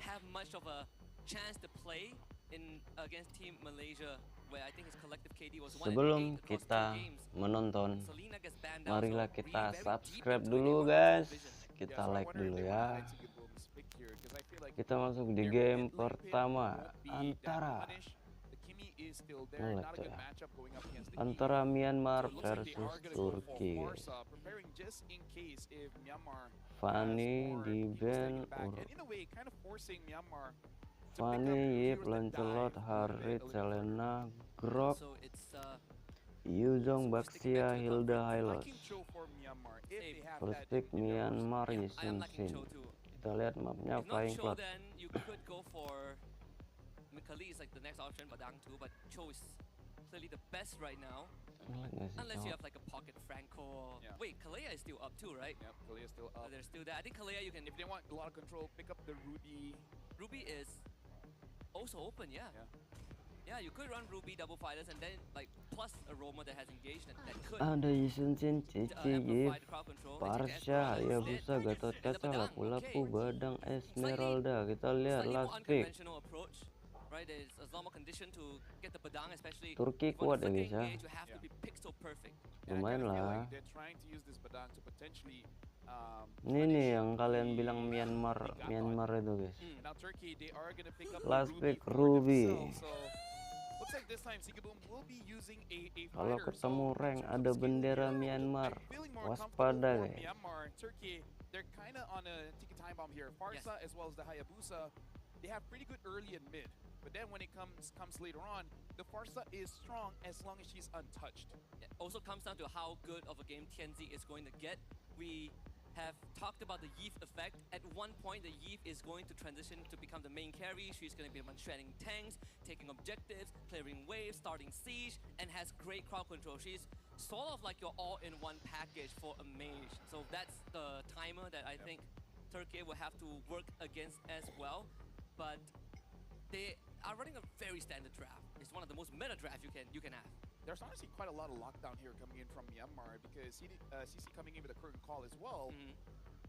have much of a chance to play in against Team Malaysia, where I think his collective KD was 1 Sebelum in 8 across 2 kita games. menonton, Selena gets banned out, so marilah really kita very deep subscribe into it. They dulu were on guys. full vision. Kita so I like wonder if dulu they want to ya. hide Sigabum's pick here, because I feel like Kita masuk di their game mid lane pick pertama won't be that antara punished. The Kimi is still there, not a good matchup going up against the antara Iesf. Myanmar So it looks like they versus are going to go for Turki. Farsa, preparing just in case if Myanmar Fanny has more di people standing ban in the back. And in a way, kind of forcing Myanmar to pick up Fanny, Yip, heroes that Lancelot, dive Harit, a little bit Selena, further. Grok, So it's Yuzong, So sticking back Baxia, to the Hilda, top lane, Hylos. liking Cho for Myanmar if they have First that pick in their Myanmar, arsenal. yeah, I am Yisun liking Sin. Cho too. Kita lihat mapnya If not Flying Cho, Plot. then you could go for Mikali is like the next option, Badang too, but Cho is clearly the best right now. Unless you have like a pocket Franco. Yeah. Wait, Kalea is still up too, right? Yep, Kalia is still up. There's still that. I think Kalea you can. If they want a lot of control, pick up the Ruby. Ruby is also open, yeah. Yeah, you could run Ruby double fighters and then like plus Aroma that has engaged that could Ada Yisun Sin, Cici, Yip, amplify the crowd control. Parsha, Hayabusa, Gatot Kaca, Lapu-Lapu, Badang, Esmeralda. Kita lihat Slightly more last pick. unconventional approach, right? There's a lot more condition to get the Badang, especially Turki if you want kuat to ya guys ya. engage, you have to be pixel perfect. Lumayan lah. They're trying to use this Badang to potentially Ini nih yang kalian bilang Myanmar itu guys. Now Turkey, they are gonna pick up Last pick for Ruby. themselves, so looks like this time Sigabum will be using a Kalau fighter. ketemu rank in terms ada of skill, bendera I'm Myanmar, feeling more waspada comfortable for guys. Myanmar. Turkey, they're kind of on a ticket time bomb here. Farsa as well as the Hayabusa, they have pretty good early and mid. But then when it comes later on, the Farsa is strong as long as she's untouched. It also comes down to how good of a game TNZ is going to get. We have talked about the Iesf effect. At one point, the Iesf is going to transition to become the main carry. She's going to be shredding tanks, taking objectives, clearing waves, starting siege, and has great crowd control. She's sort of like your all-in-one package for a mage. So that's the timer that I think Turkiye will have to work against as well. But they are running a very standard draft. It's one of the most meta drafts you can have. There's honestly quite a lot of lockdown here coming in from Myanmar because CC coming in with a curtain call as well,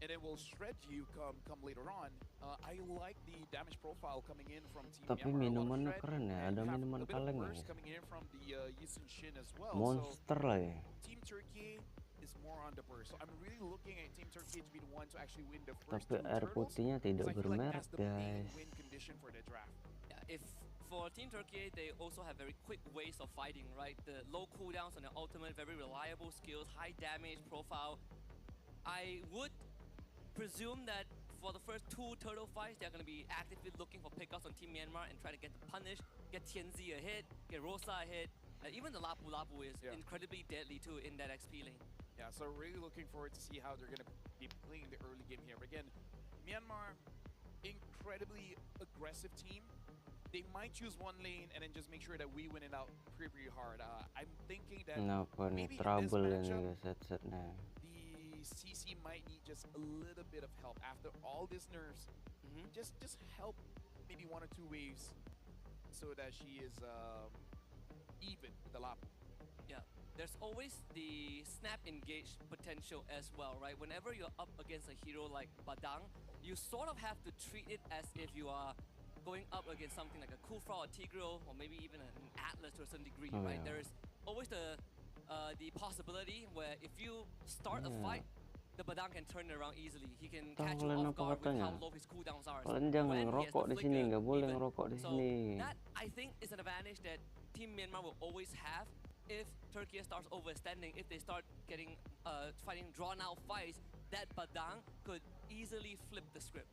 and it will shred you come later on. I like the damage profile coming in from Team Tapi Myanmar. minumannya keren ya, ada minuman kaleng ya. Coming in from the Yisun Shin as well. Monster so, lah ya. Team Turkey is more on the burst. So I'm really looking at Team Turkey to be the one to actually win the first Tapi two air turtles, putihnya tidak because I feel like bermerek that's the main guys. win condition for the draft. Yeah, if for Team Turkiye, they also have very quick ways of fighting, right? The low cooldowns on the ultimate, very reliable skills, high damage profile. I would presume that for the first two turtle fights, they're going to be actively looking for pickups on Team Myanmar and try to get the punish, get TNZ a hit, get Rosa a hit. Even the Lapu Lapu is incredibly deadly too in that XP lane. Yeah, so really looking forward to see how they're going to be playing the early game here. But again, Myanmar, incredibly aggressive team. They might choose one lane and then just make sure that we win it out pretty hard. I'm thinking that Kenapa nih maybe in this trouble ini matchup, guys headsetnya. the CC might need just a little bit of help after all these nerfs. Just help maybe 1 or 2 waves so that she is even with the Lapu. Yeah, there's always the snap engage potential as well, right? Whenever you're up against a hero like Badang, you sort of have to treat it as if you are going up against something like a Kufra or Tigreal, or maybe even an Atlas to a certain degree, right? There is always the possibility where if you start a fight, the Badang can turn it around easily. He can catch you off guard with how low his cooldowns are. Kalian jangan ngerokok di sini, nggak boleh ngerokok di sini. So that I think is an advantage that Team Myanmar will always have if Turkey starts overextending. If they start getting fighting drawn-out fights, that Badang could easily flip the script.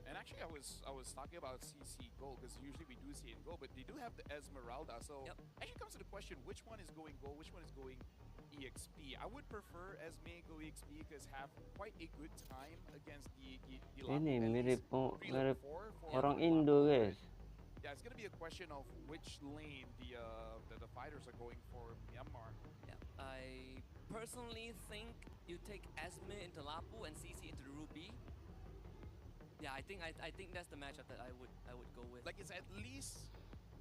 And actually, I was talking about CC Gold because usually we do see it in Gold, but they do have the Esmeralda. So actually comes to the question, which one is going Gold, which one is going EXP? I would prefer Esme go EXP because have quite a good time against the Ini mirip orang Indo guys. Yeah, it's gonna be a question of which lane the fighters are going for Myanmar. Yeah, I personally think you take Esme into Lapu and CC into Ruby. Yeah, I think that's the matchup that I would go with. Like it's at least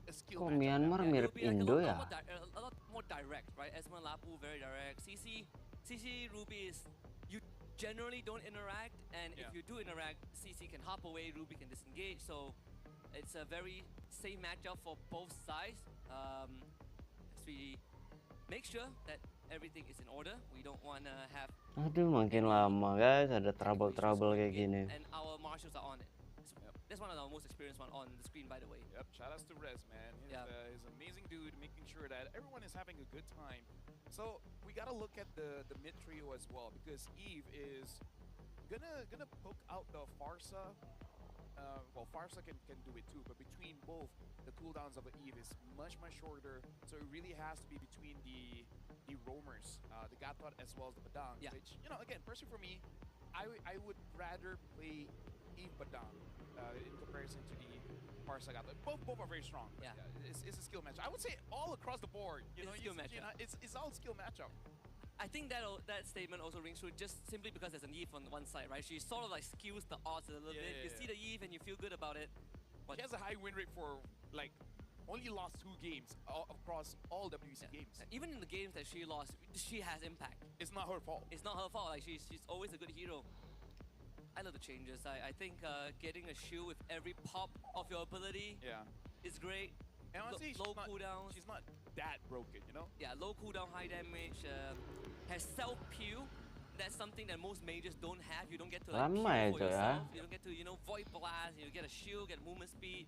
a skill Kok matchup. Myanmar mirip Like Indo ya? a lot more direct, right? Esma Lapu very direct. CC Ruby is you generally don't interact, and Yeah. if you do interact, CC can hop away, Ruby can disengage, so it's a very safe matchup for both sides. As we make sure that everything is in order, we don't want to have Aduh, makin lama guys, ada trouble-trouble kayak gini. and our marshals are on it. Yep. That's one of our most experienced one on the screen, by the way. Yep, shout outs to Rez, man. He's an amazing dude, making sure that everyone is having a good time. So we gotta look at the mid trio as well, because Eve is gonna poke out the Farsa. Well, Farsa can do it too, but between both, the cooldowns of the Eve is much shorter. So it really has to be between the roamers, the Gatot as well as the Badang. Yeah. Which, you know, again, personally for me, I would rather play Eve Badang in comparison to the Farsa Gatot. Both are very strong. But Yeah. It's a skill match. I would say all across the board. You know, It's a skill you know, matchup. it's all skill matchup. I think that statement also rings true just simply because there's an Eve on one side, right? She sort of like skews the odds a little bit. You see the Eve and you feel good about it. But She has a high win rate for, like, only lost 2 games across all WC games. even in the games that she lost, she has impact. It's not her fault. It's not her fault. Like she's always a good hero. I love the changes. I think getting a shield with every pop of your ability Yeah. is great. And honestly, low cooldowns. she's not that broken, you know? Yeah, low cooldown, high damage. Has self peel. That's something that most mages don't have. You don't get to like Lama peel for itu ya. yourself. You don't get to void blast. You get a shield, get movement speed,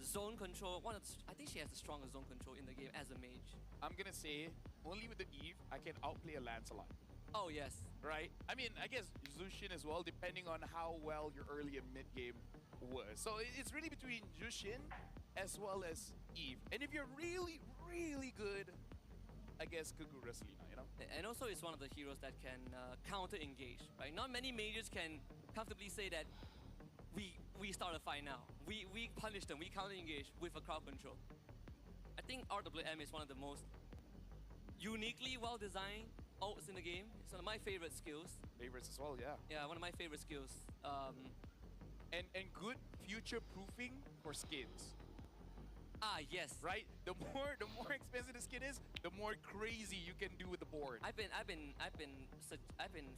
zone control. I think she has the strongest zone control in the game as a mage. I'm gonna say, only with the Eve, I can outplay a Lancelot. Oh yes. Right? I mean, I guess Zushin as well, depending on how well your early and mid game was. So it's really between Zushin as well as Eve. And if you're really good, I guess Kagura Selena, you know? And also it's one of the heroes that can counter engage, right? Not many mages can comfortably say that we start a fight now. We punish them, we counter engage with a crowd control. I think RWM is one of the most uniquely well designed ults in the game. It's one of my favorite skills. Favorites as well, yeah. Yeah, one of my favorite skills. And good future proofing for skins. Yes. Right? The more expensive the skin is, the more crazy you can do with the board. I've been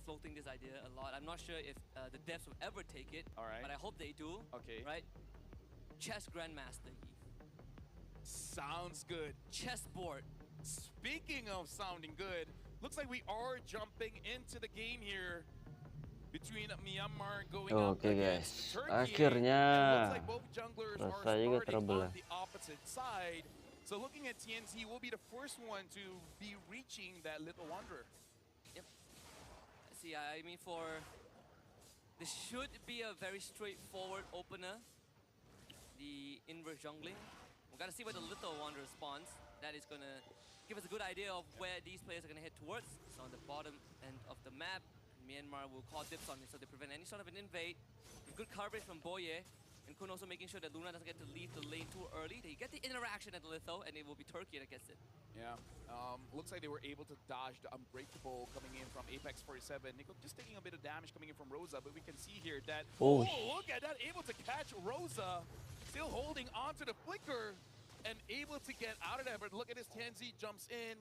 floating this idea a lot. I'm not sure if the devs will ever take it. All right. But I hope they do. Okay. Right? Chess Grandmaster Eve. Sounds good. Chessboard. Speaking of sounding good, looks like we are jumping into the game here between Myanmar going up Oke against guys, Turkiye. akhirnya And looks like both junglers are selesai juga starting trouble on the opposite side. So looking at TNT, will be the first one to be reaching that Little Wanderer. Yep. See, I mean, this should be a very straightforward opener. The inverse jungling. We gotta see where the Little Wanderer spawns. That is gonna give us a good idea of where these players are gonna head towards. So on the bottom end of the map, Myanmar will call dips on it so they prevent any sort of an invade. Good coverage from Boye. And Kun also making sure that Luna doesn't get to leave the lane too early. They get the interaction at the Litho, and it will be Turkiye that gets it. Yeah, looks like they were able to dodge the Unbreakable coming in from Apex 47. Nico just taking a bit of damage coming in from Rosa, but we can see here that, Oh. Look at that, able to catch Rosa, still holding onto the flicker, and able to get out of there. But look at this, Tianzi jumps in,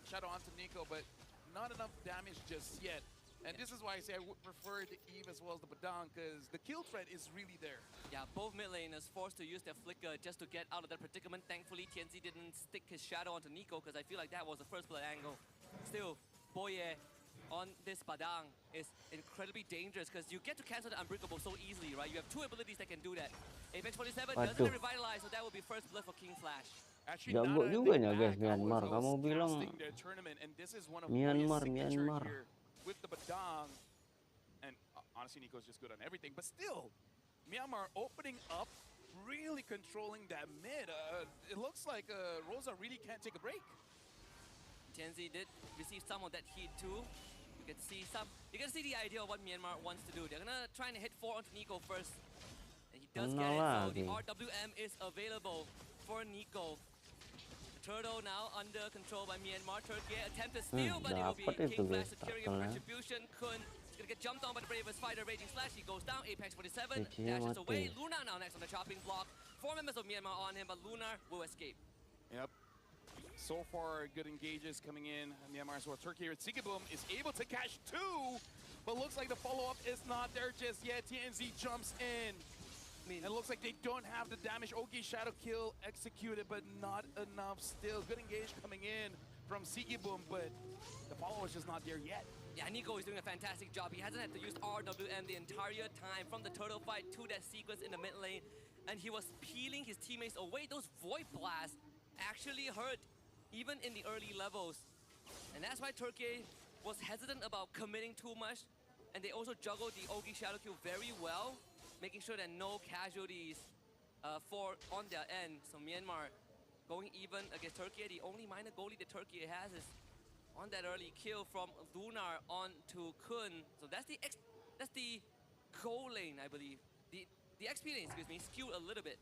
shadow onto Nico, but not enough damage just yet. And this is why I say I would prefer the Eve as well as the Badang, because the kill threat is really there. Yeah, both mid laners forced to use their flicker just to get out of that predicament. Thankfully, TNC didn't stick his shadow onto Nico, because I feel like that was the first blood angle. Still, Boye on this Badang is incredibly dangerous, because you get to cancel the Unbreakable so easily, right? You have 2 abilities that can do that. Apex 47 doesn't Waduh. get revitalized, so that will be first blood for King Flash. Actually, Jago now that I juga think ya, guys, back, Myanmar. I was Kamu bilang casting their tournament, and this is one of Myanmar, Boye's signature Myanmar. here with the Badang. And honestly, Nico's just good on everything. But still, Myanmar opening up, really controlling that mid. It looks like Rosa really can't take a break. TNC did receive some of that heat too. You can see the idea of what Myanmar wants to do. They're gonna try and hit 4 onto Nico first. And he does get it, so the RWM is available for Nico. Turtle now under control by Myanmar. Turkiye attempt to steal, but it will be dapat itu, King Flash guys, securing a turtle-nya. retribution. Kun is gonna get jumped on by the bravest fighter, Raging Slash. He goes down. Apex 47 Ichinya dashes mati. away. Luna now next on the chopping block. 4 members of Myanmar on him, but Luna will escape. Yep. So far, good engages coming in. Myanmar as well. Turkey, Sigaboom is able to catch 2. but looks like the follow-up is not there just yet. TNZ jumps in. And it looks like they don't have the damage. Okay, Shadow Kill executed, but not enough still. Good engage coming in from Sigibum, but the follow is just not there yet. Yeah, Nico is doing a fantastic job. He hasn't had to use RWM the entire time from the turtle fight to that sequence in the mid lane. And he was peeling his teammates away. Those Void Blasts actually hurt, even in the early levels. And that's why Turkiye was hesitant about committing too much. And they also juggled the Ogi Shadow Kill very well, making sure that no casualties on their end. So Myanmar going even against Turkiye. The only minor goalie that Turkiye has is on that early kill from Lunar onto Kun. So that's the goal lane, I believe. The XP lane, excuse me, skewed a little bit.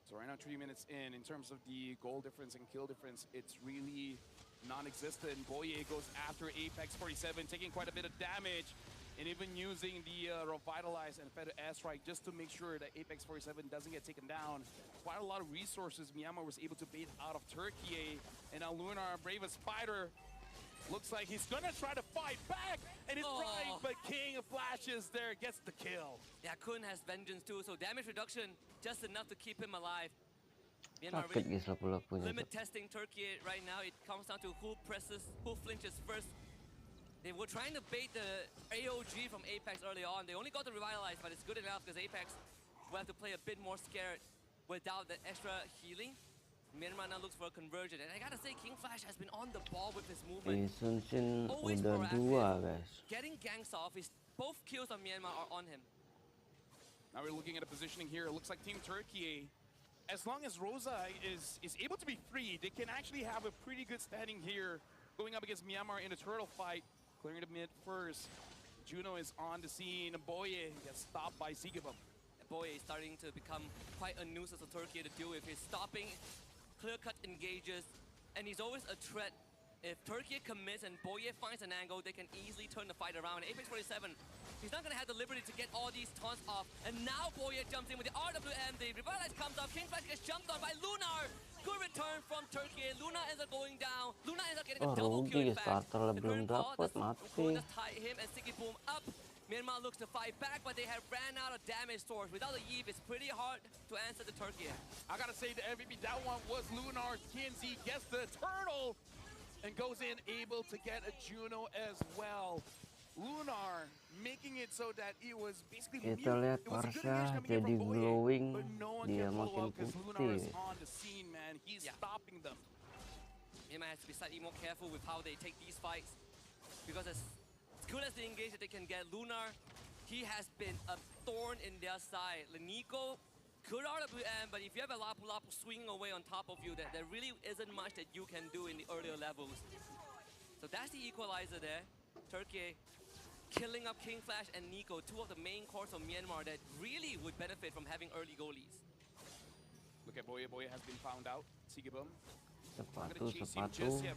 So right now, 3 minutes in terms of the goal difference and kill difference, it's really non-existent. Boye goes after Apex 47, taking quite a bit of damage, and even using the Revitalize and Fed Airstrike just to make sure that Apex 47 doesn't get taken down. Quite a lot of resources Myanmar was able to bait out of Turkiye, and now Lunar, brave as Spider, looks like he's gonna try to fight back, and he's trying, but King of Flashes there gets the kill. Yeah, Kun has Vengeance too, so damage reduction just enough to keep him alive. Myanmar really limit testing Turkiye right now. It comes down to who flinches first. They were trying to bait the AOG from Apex early on. They only got the Revitalize, but it's good enough because Apex will have to play a bit more scared without the extra healing. Myanmar now looks for a conversion. And I gotta say, King Flash has been on the ball with his movement. Always proactive. Getting ganks off. Both kills on Myanmar are on him. Now we're looking at a positioning here. It looks like Team Turkiye, as long as Rosa is able to be free, they can actually have a pretty good standing here going up against Myanmar in a turtle fight. Clearing the mid first. Juno is on the scene. Boye gets stopped by Sigibum. Boye is starting to become quite a nuisance of Turkiye to deal with. He's stopping clear-cut engages, and he's always a threat. If Turkiye commits and Boye finds an angle, they can easily turn the fight around. Apex 47, he's not going to have the liberty to get all these taunts off. And now Boye jumps in with the RWM. The Revitalize comes up. King Flash gets jumped on by Lunar. Good return from Turkiye. Luna ends up going down. Luna ends up getting a double kill in fact. The current ball just tie him and Sigibum up. Myanmar looks to fight back, but they have ran out of damage source. Without a Iesf, it's pretty hard to answer the Turkiye. I gotta say the MVP, that one was Lunar. TNZ gets the turtle and goes in able to get a Juno as well. Lunar making it so that it was basically kita lihat Parsha jadi glowing, dia makin putih. On the scene, man. He's stopping them. Myanmar has to be slightly more careful with how they take these fights, because as good as the engage that they can get, Lunar, he has been a thorn in their side. Nico, good RWM, but if you have a Lapu Lapu swinging away on top of you, there really isn't much that you can do in the earlier levels. So that's the equalizer there. Turkiye killing up King Flash and Nico, two of the main cores of Myanmar that really would benefit from having early goalies. Look at Boye. Boye has been found out. Sigibum. Sepatu.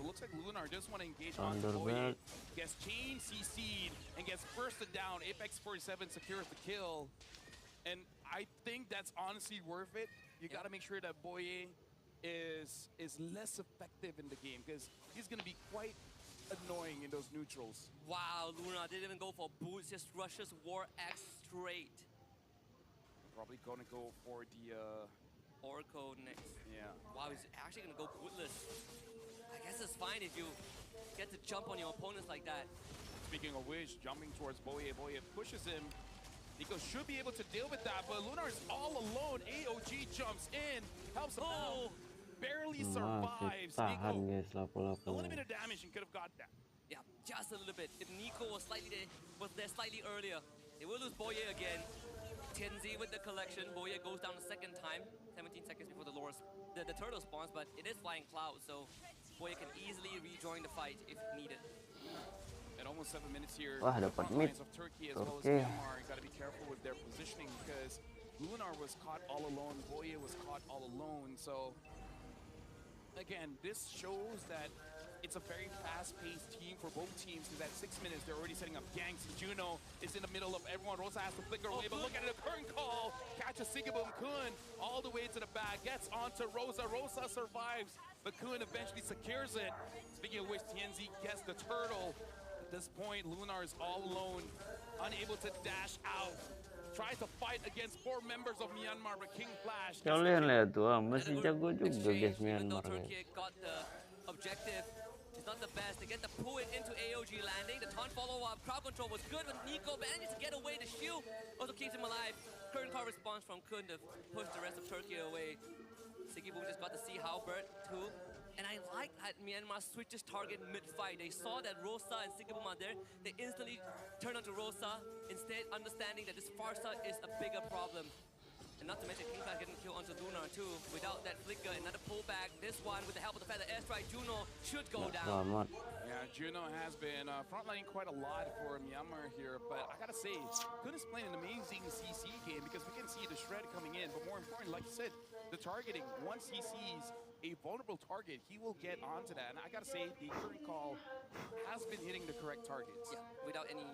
Looks like Lunar just want to engage on Boye. Gets chain CC'd and gets bursted down. Apex 47 secures the kill. And I think that's honestly worth it. You got to make sure that Boye is less effective in the game, because he's going to be quite annoying in those neutrals. Wow, Luna didn't even go for boots, just rushes War Axe straight. Probably going to go for the Oracle next. Yeah. Wow, he's actually going to go bootless. I guess it's fine if you get to jump on your opponents like that. Speaking of which, jumping towards Boye. Boye pushes him. Nico should be able to deal with that, but Lunar is all alone. AOG jumps in, helps him out. Barely survives. Nico, a little bit of damage and could have got that. Yeah, just a little bit. If Nico was there slightly earlier, they will lose Boye again. TNZ with the collection. Boye goes down a second time, 17 seconds before the turtle spawns, but it is flying cloud, so Boye can easily rejoin the fight if needed. At almost 7 minutes here, wah, the dapat front mid. lines of Turkey as well as Myanmar got to be careful with their positioning, because Lunar was caught all alone, Boye was caught all alone. So again, this shows that it's a very fast-paced team for both teams, because at 6 minutes they're already setting up ganks. Juno is in the middle of everyone. Rosa has to flicker away, but look at it, a current call. Catches Sigibum. Kun all the way to the back, gets onto Rosa. Rosa survives, but Kun eventually secures it. Speaking of which, TNZ gets the turtle. At this point, Lunar is all alone, unable to dash out. Tries to fight against 4 members of Myanmar, but King Flash. Kalian lihat tuh, masih jago juga guys Even though Myanmar guys. Turkiye got the objective, it's not the best. They get the pull it into AOG landing. The taunt follow-up, crowd control was good, but Nico manages to get away. The shield also keeps him alive. Current call response from Kun to push the rest of Turkey away. Siggy Boom just got to see Halbert too. And I like that Myanmar switches target mid-fight. They saw that Rosa and Siggy Boom are there. They instantly turn onto Rosa, instead understanding that this Farsa is a bigger problem. And not to mention King Flash getting killed onto Lunar too. Without that flicker, another pullback. This one, with the help of the feather airstrike, Juno should go down. Selamat. Yeah, Juno has been frontlining quite a lot for Myanmar here, but I gotta say, Kun is playing an amazing CC game because we can see the shred coming in, but more important, like you said, the targeting. Once he sees a vulnerable target, he will get onto that. And I gotta say, the current call has been hitting the correct targets. Yeah, without any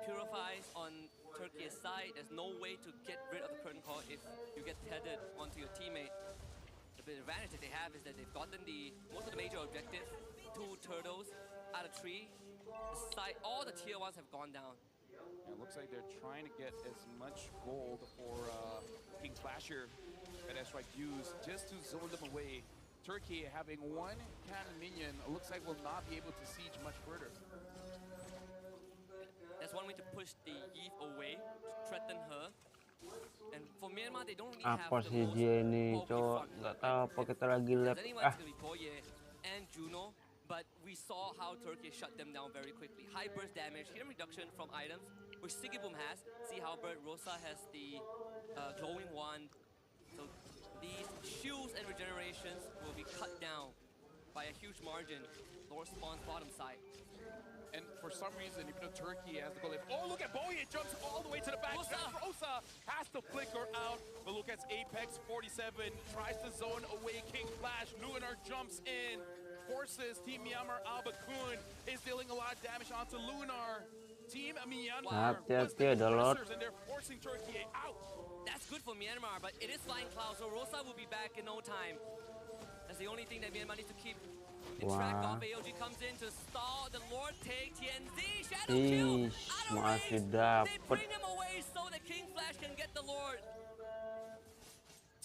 purifies on Turkey's side, there's no way to get rid of the current call if you get tethered onto your teammate. The big advantage that they have is that they've gotten most of the major objectives, 2 turtles out of 3. All the tier 1s have gone down. Yeah, it looks like they're trying to get as much gold for King Flasher that S-Strike used just to zone them away. Turkey having 1 cannon minion, it looks like will not be able to siege much further. That's one way to push the Iesf away, to threaten her. And for Myanmar, they don't really Apa have the sih most dia ini bulky cowok? front Nggak line. tahu apa kita lagi If lab. there's anyone, it's going to be Boye and Juno. But we saw how Turkey shut them down very quickly. High burst damage, hit reduction from items, which Siggy Boom has. See how Rosa has the glowing wand. So these shields and regenerations will be cut down by a huge margin. Lord spawns bottom side. And for some reason, even though Turkey has the goal, oh, look at Boye, jumps all the way to the back. Rosa has to flicker out, but look at Apex 47, tries to zone away King Flash. Lunar jumps in, forces Team Myanmar. Alba Kun is dealing a lot of damage onto Lunar. Team Myanmar was the aggressors, and they're forcing Turkey out. That's good for Myanmar, but it is Flying Cloud, so Rosa will be back in no time. That's the only thing that Myanmar needs to keep in track of. AOG comes in to stall. The Lord take TNZ. Shadow kill out of range. They bring him away so that King Flash can get the Lord.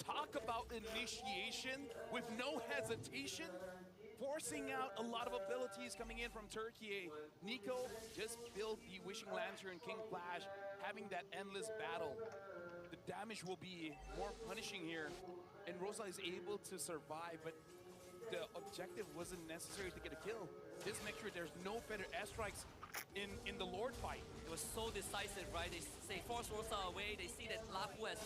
Talk about initiation with no hesitation. Forcing out a lot of abilities coming in from Turkey. Nico just built the Wishing Lantern. King Flash having that endless battle. The damage will be more punishing here. And Rosa is able to survive, but the objective wasn't necessary to get a kill. Just make sure there's no better airstrikes in the Lord fight. It was so decisive, right? They force Rosa away. They see that Lapu has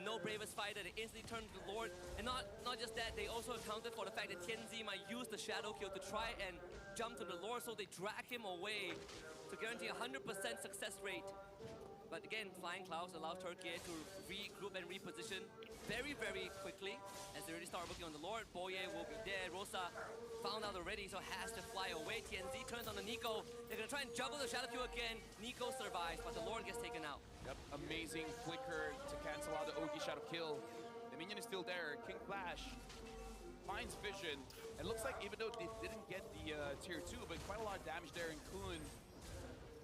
no bravest fighter. They instantly turn to the Lord. And not just that, they also accounted for the fact that TNZ might use the shadow kill to try and jump to the Lord, so they drag him away to guarantee a 100% success rate. But again, Flying Clouds allow Turkey to regroup and reposition very, very quickly as they already start working on the Lord. Boye will be dead. Rosa found out already, so has to fly away. TNZ turns on the Nico. They're going to try and juggle the Shadow Q again. Nico survives, but the Lord gets taken out. Yep, amazing flicker to cancel out the Ogi Shadow kill. The minion is still there. King Flash finds vision. It looks like even though they didn't get the tier 2, but quite a lot of damage there, and Kun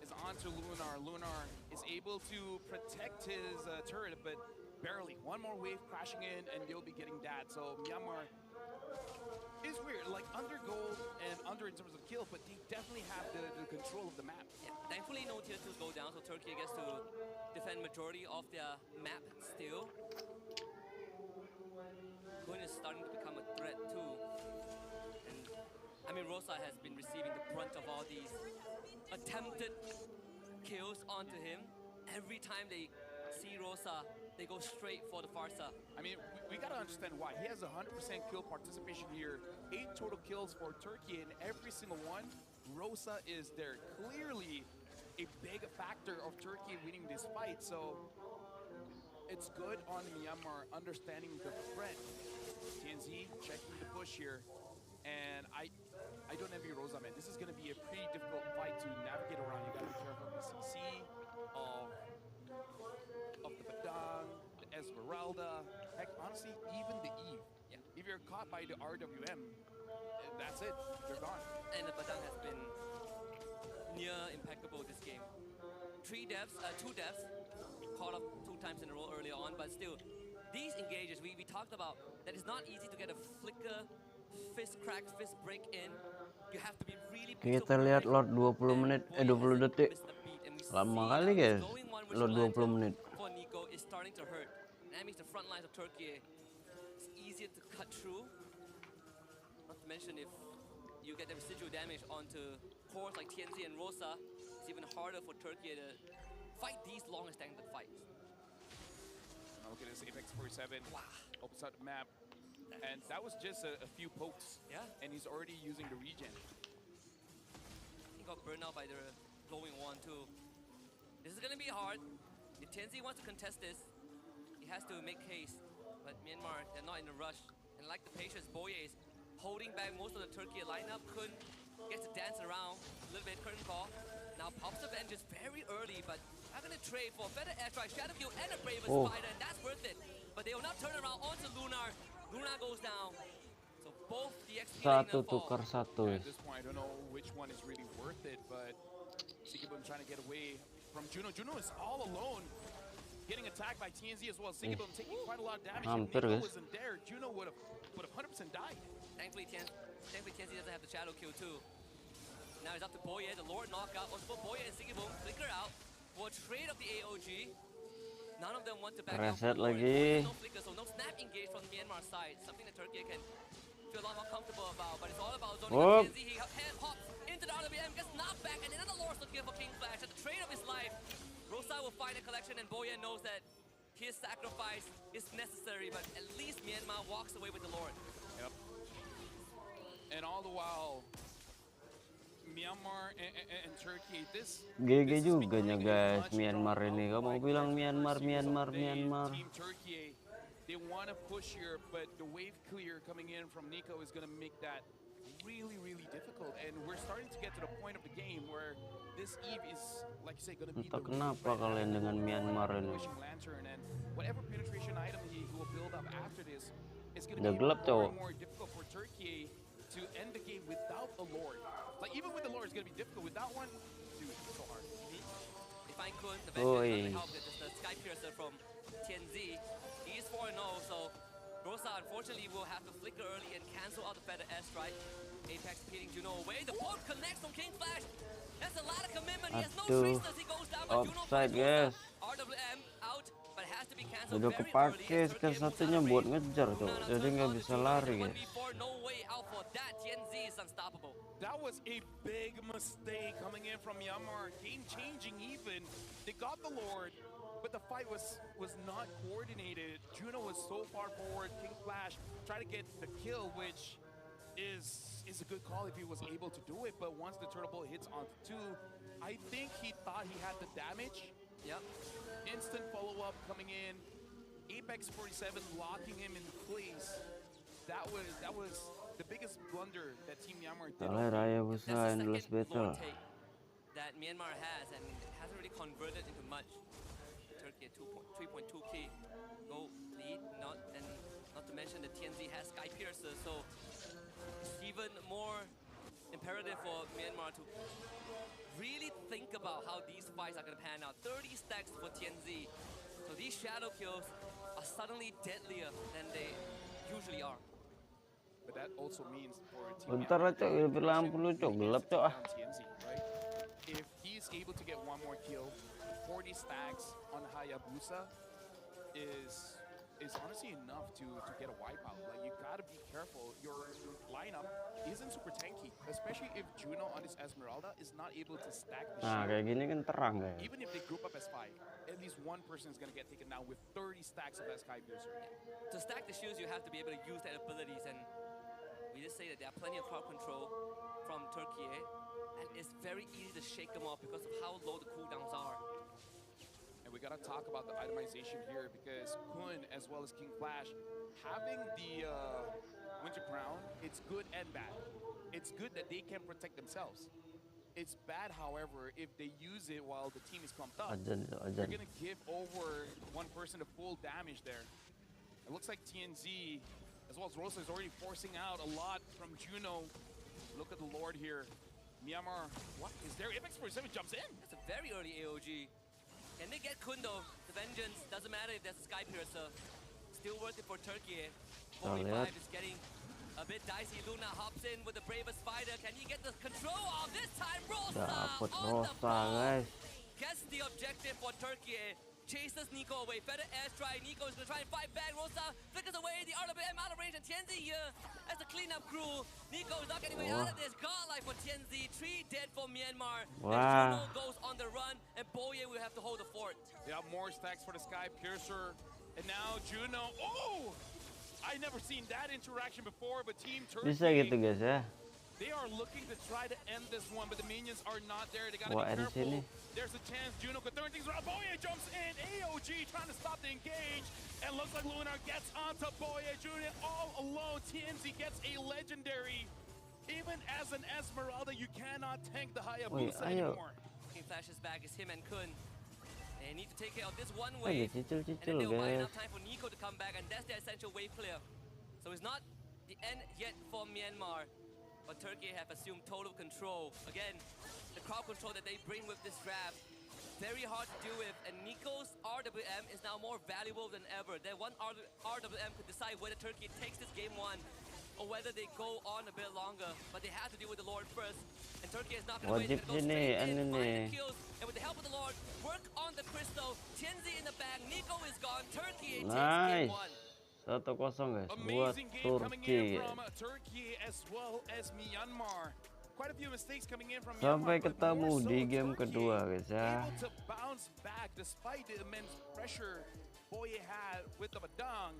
is onto Lunar. Lunar is able to protect his turret, but barely. One more wave crashing in, and they'll be getting that. So Myanmar is weird, like under gold and under in terms of kill, but they definitely have the control of the map. Yeah, thankfully no tier 2s go down, so Turkey gets to defend majority of their map still. Kun is starting to become a threat too. And I mean, Rosa has been receiving the brunt of all these attempted kills onto him. Every time they see Rosa, they go straight for the Farsa. I mean, we gotta understand why. He has 100% kill participation here. 8 total kills for Turkey, and every single one, Rosa is there. Clearly a big factor of Turkey winning this fight, so it's good on Myanmar understanding the threat. TNZ checking the push here, and I don't envy Rosa, man. This is gonna be a pretty difficult fight to navigate around. You gotta be careful of the CC, of the Badang, the Esmeralda, heck, honestly, even the Eve. Yeah. If you're caught by the RWM, that's it, you're gone. And the Badang has been near impeccable this game. Two deaths, caught up 2 times in a row earlier on, but still, these engages, we talked about that it's not easy to get a flicker, fist crack, fist break in. You have to be really pixel Kita lihat perfect. Lord 20 menit, 20 detik. Lama kali guys, Lord 20 menit. For Nico is starting to hurt. And that means the front lines of Turkey is easier to cut through. Not to mention if you get the residual damage onto cores like TNZ and Rosa, it's even harder for Turkey to fight these long extended fights. Now look at this Apex 47. Wow. Opens out the map. And that was just a few pokes. Yeah. And he's already using the regen. He got burned out by the glowing one too. This is gonna be hard. If TNZ wants to contest this, he has to make haste. But Myanmar, they're not in a rush. And like the patience, Boye is holding back most of the Turkey lineup. Kun gets to dance around a little bit, curtain call. Now pops the Vengeance very early, but I'm gonna trade for a better airstrike, Shadow Kill, and a Braver Spider, and that's worth it. But they will not turn around onto Lunar. Lunar goes down. So both the XP Satu tukar satu. At this point, I don't know which one is really worth it, but Sigibum trying to get away from Juno. Juno is all alone, getting attacked by TNZ as well. Sigibum taking quite a lot of damage. If Nico wasn't there, Juno would have 100% died. Thankfully, TNZ doesn't have the Shadow Kill too. Now it's up to Boye, the Lord knockout. Also for Boye and Sigibum, flicker out for a trade of the AOG. None of them want to back out. Reset lagi. No flicker, so no snap engage from the Myanmar side. Something that Turkey can feel a lot more comfortable about, but it's all about zoning. TNZ, he hops into the RWM, gets knocked back, and another Lord looking for King Flash at the trade of his life. Rosa will find a collection, and Boye knows that his sacrifice is necessary, but at least Myanmar walks away with the Lord. Yep. And all the while, Myanmar and Turkey, this GG juga nya guys, Myanmar ini. Kamu mau bilang Myanmar. Team Turkiye, they want to push here, but the wave clear coming in from Nico is going to make that really, really difficult. And we're starting to get to the point of the game where this Eve is, like you say, going to be Entah kenapa kalian dengan Myanmar ini. lantern, and whatever penetration item he will build up after this is going to Udah be gelap, more cowok. and more difficult for Turkey to end the game without a Lord. Like, even with the Lord, it's going to be difficult. Without one, dude, it's so hard. If I could, the Vengeance doesn't help it. It's the Sky Piercer from TNZ. He's 4-0, so Rosa, unfortunately, will have to flicker early and cancel out the better airstrike. Apex hitting Juno away. The bolt connects from King Flash. That's a lot of commitment. He has no traces. He goes down, but Juno Offside guys. RWM out, but has to be cancelled Udah very kepake early. skill satunya buat ngejar tuh, jadi nggak bisa lari guys. No way out for that. TNZ is unstoppable. That was a big mistake coming in from Myanmar. Game changing even. They got the Lord, but the fight was not coordinated. Juno was so far forward. King Flash tried to get the kill, which is a good call if he was able to do it. But once the turtle ball hits onto 2, I think he thought he had the damage. Yep. Instant follow-up coming in. Apex 47 locking him in place. That was the biggest blunder that Team Myanmar did. Raya Busa endless battle. That Myanmar has, and it hasn't really converted into much. Turkey at 3.2k go lead, not to mention the TNZ has Sky Piercer, so it's even more imperative for Myanmar to really think about how these fights are going to pan out. 30 stacks for TNZ, so these shadow kills are suddenly deadlier than they usually are. But that also means for Team Bentar lah Myanmar, cok, lampu lu cok, gelap cok ah. TNZ, right? If he's able to get one more kill, 40 stacks on Hayabusa is honestly enough to get a wipeout. Like, you gotta be careful. Your lineup isn't super tanky, especially if Juno on his Esmeralda is not able to stack the Nah shield. kayak gini kan terang guys. Even if they group up as 5, at least one person is gonna get taken down with 30 stacks of Sky Piercer. To stack the shields, you have to be able to use their abilities, and we just say that there are plenty of crowd control from Turkiye, and it's very easy to shake them off because of how low the cooldowns are. And we gotta talk about the itemization here, because Kun as well as King Flash having the Winter Crown, it's good and bad. It's good that they can protect themselves. It's bad, however, if they use it while the team is clumped up. They're gonna give over one person the full damage there. It looks like TNZ as well as Rosa is already forcing out a lot from Juno. Look at the Lord here. Myanmar, what is there? Apex 47 jumps in. That's a very early AOG. Can they get Kundo? The Vengeance doesn't matter if there's a Sky Piercer. Still worth it for Turkiye. 45 is getting a bit dicey. Luna hops in with the bravest fighter. Can he get the control off this time? Rosa Dapat on the Rosa, ball. guys. Gets the objective for Turkiye. Chases Nico away. Feather airstrike. Nico is going to try and fight back. Rosa flickers away. The RWM out of range. And Tianzi here as a cleanup crew. Nico is not getting way out of this. Godlike for Tianzi. 3 dead for Myanmar. Wow. And Juno goes on the run. And Boye will have to hold the fort. They have more stacks for the Sky Piercer. And now Juno. Oh! I never seen that interaction before, but Team Bisa Turkey, gitu guys ya. they are looking to try to end this one, but the minions are not there. They gotta Wah, be di careful. sini. There's a chance Juno could turn things around. Boye jumps in. AOG trying to stop the engage. And looks like Lunar gets onto Boye Jr. all alone. TNZ gets a legendary. Even as an Esmeralda, you cannot tank the Hayabusa anymore. He flashes back. It's him and Kun. They need to take care of this one Lagi wave. And then cicil-cicil they'll buy guys. enough time for Nico to come back. And that's the essential wave clear. So it's not the end yet for Myanmar. But Turkey have assumed total control. Again, the crowd control that they bring with this draft, very hard to deal with. And Nico's RWM is now more valuable than ever. That one RWM could decide whether Turkey takes this game 1 or whether they go on a bit longer. But they have to deal with the Lord first. And Turkey is not going to wait. Wajib They're gonna go sini, straight in, ano find nih. the kills. And with the help of the Lord, work on the crystal. Tianzi in the back. Nico is gone. Turkey takes game 1. 1-0 guys buat Amazing game coming in Turki. from Turkey as well as Myanmar. Quite a few mistakes coming in from Sampai Myanmar, but ketemu more so di game Turkey kedua guys ya. able to bounce back despite the immense pressure Boye had with the Badang.